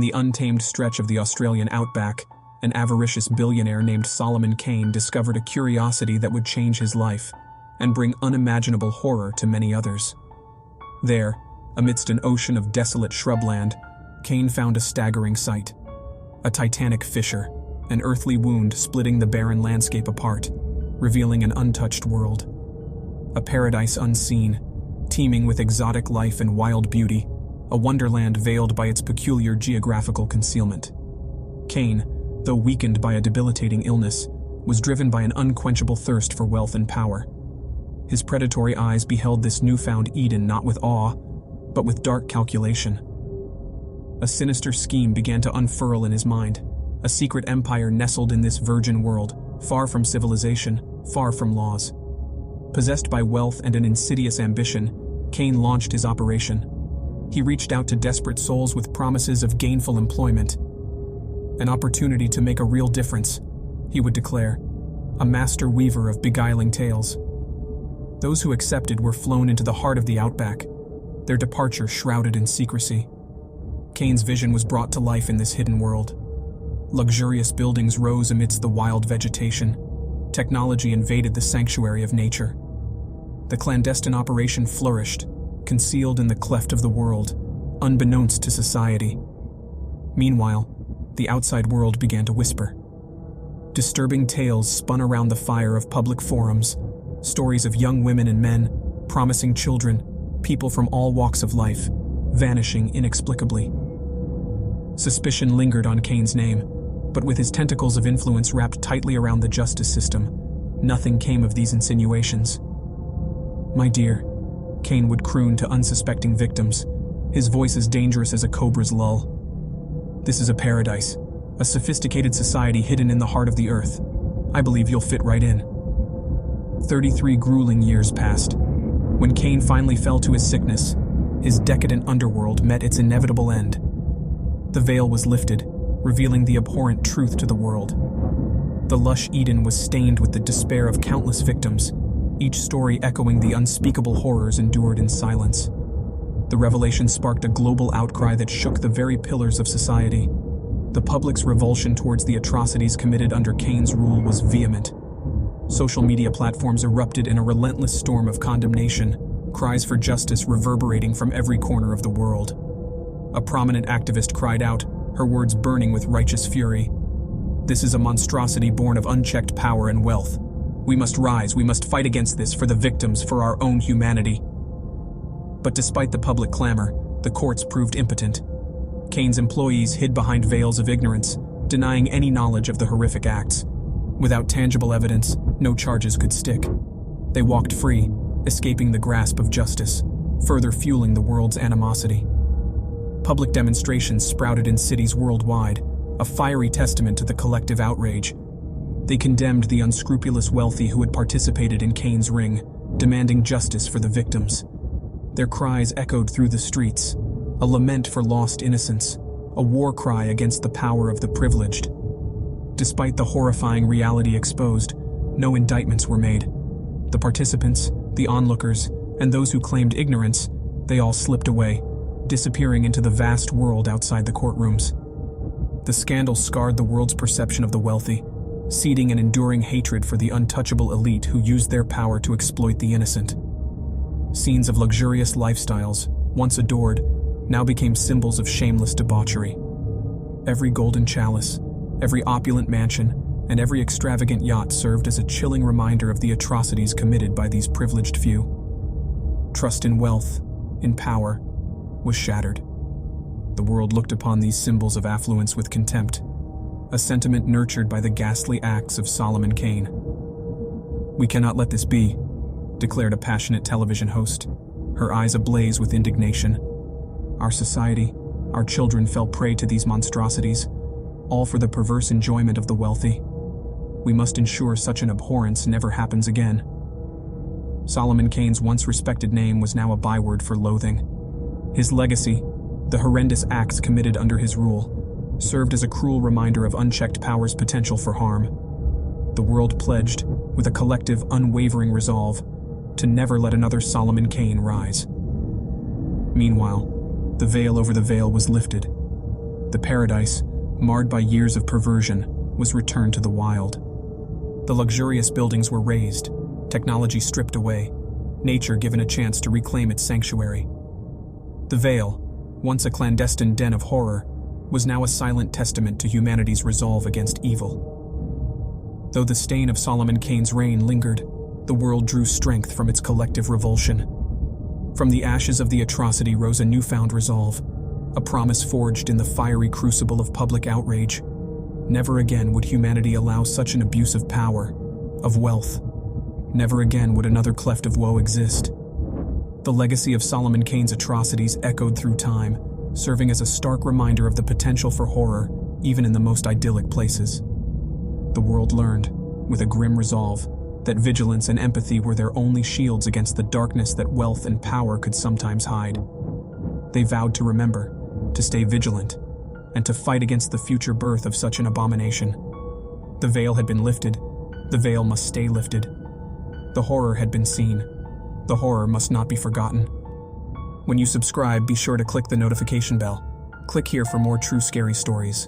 the untamed stretch of the Australian outback, an avaricious billionaire named Solomon Kane discovered a curiosity that would change his life and bring unimaginable horror to many others. There, amidst an ocean of desolate shrubland, Kane found a staggering sight. A titanic fissure, an earthly wound splitting the barren landscape apart, revealing an untouched world. A paradise unseen, teeming with exotic life and wild beauty, a wonderland veiled by its peculiar geographical concealment. Kane, though weakened by a debilitating illness, was driven by an unquenchable thirst for wealth and power. His predatory eyes beheld this newfound Eden not with awe, but with dark calculation. A sinister scheme began to unfurl in his mind, a secret empire nestled in this virgin world, far from civilization, far from laws. Possessed by wealth and an insidious ambition, Kane launched his operation. He reached out to desperate souls with promises of gainful employment. An opportunity to make a real difference, he would declare, a master weaver of beguiling tales. Those who accepted were flown into the heart of the outback, their departure shrouded in secrecy. Kane's vision was brought to life in this hidden world. Luxurious buildings rose amidst the wild vegetation. Technology invaded the sanctuary of nature. The clandestine operation flourished, concealed in the cleft of the world, unbeknownst to society. Meanwhile, the outside world began to whisper. Disturbing tales spun around the fire of public forums, stories of young women and men, promising children, people from all walks of life, vanishing inexplicably. Suspicion lingered on Kane's name, but with his tentacles of influence wrapped tightly around the justice system, nothing came of these insinuations. "My dear," Kane would croon to unsuspecting victims, his voice as dangerous as a cobra's lull. "This is a paradise, a sophisticated society hidden in the heart of the earth. I believe you'll fit right in." 33 grueling years passed. When Kane finally fell to his sickness, his decadent underworld met its inevitable end. The veil was lifted, revealing the abhorrent truth to the world. The lush Eden was stained with the despair of countless victims, each story echoing the unspeakable horrors endured in silence. The revelation sparked a global outcry that shook the very pillars of society. The public's revulsion towards the atrocities committed under Kane's rule was vehement. Social media platforms erupted in a relentless storm of condemnation, cries for justice reverberating from every corner of the world. A prominent activist cried out, her words burning with righteous fury. "This is a monstrosity born of unchecked power and wealth. We must rise, we must fight against this for the victims, for our own humanity." But despite the public clamor, the courts proved impotent. Kane's employees hid behind veils of ignorance, denying any knowledge of the horrific acts. Without tangible evidence, no charges could stick. They walked free, escaping the grasp of justice, further fueling the world's animosity. Public demonstrations sprouted in cities worldwide, a fiery testament to the collective outrage. They condemned the unscrupulous wealthy who had participated in Kane's ring, demanding justice for the victims. Their cries echoed through the streets, a lament for lost innocence, a war cry against the power of the privileged. Despite the horrifying reality exposed, no indictments were made. The participants, the onlookers, and those who claimed ignorance, they all slipped away, disappearing into the vast world outside the courtrooms. The scandal scarred the world's perception of the wealthy, seeding an enduring hatred for the untouchable elite who used their power to exploit the innocent. Scenes of luxurious lifestyles, once adored, now became symbols of shameless debauchery. Every golden chalice, every opulent mansion, and every extravagant yacht served as a chilling reminder of the atrocities committed by these privileged few. Trust in wealth, in power, was shattered. The world looked upon these symbols of affluence with contempt, a sentiment nurtured by the ghastly acts of Solomon Kane. "We cannot let this be," declared a passionate television host, her eyes ablaze with indignation. "Our society, our children fell prey to these monstrosities, all for the perverse enjoyment of the wealthy. We must ensure such an abhorrence never happens again." Solomon Kane's once respected name was now a byword for loathing. His legacy, the horrendous acts committed under his rule, served as a cruel reminder of unchecked power's potential for harm. The world pledged, with a collective, unwavering resolve, to never let another Solomon Kane rise. Meanwhile, the veil over the veil was lifted. The paradise, marred by years of perversion, was returned to the wild. The luxurious buildings were razed, technology stripped away, nature given a chance to reclaim its sanctuary. The Vale, once a clandestine den of horror, was now a silent testament to humanity's resolve against evil. Though the stain of Solomon Kane's reign lingered, the world drew strength from its collective revulsion. From the ashes of the atrocity rose a newfound resolve, a promise forged in the fiery crucible of public outrage. Never again would humanity allow such an abuse of power, of wealth. Never again would another cleft of woe exist. The legacy of Solomon Kane's atrocities echoed through time, serving as a stark reminder of the potential for horror, even in the most idyllic places. The world learned, with a grim resolve, that vigilance and empathy were their only shields against the darkness that wealth and power could sometimes hide. They vowed to remember, to stay vigilant, and to fight against the future birth of such an abomination. The veil had been lifted. The veil must stay lifted. The horror had been seen. The horror must not be forgotten. When you subscribe, be sure to click the notification bell. Click here for more true scary stories.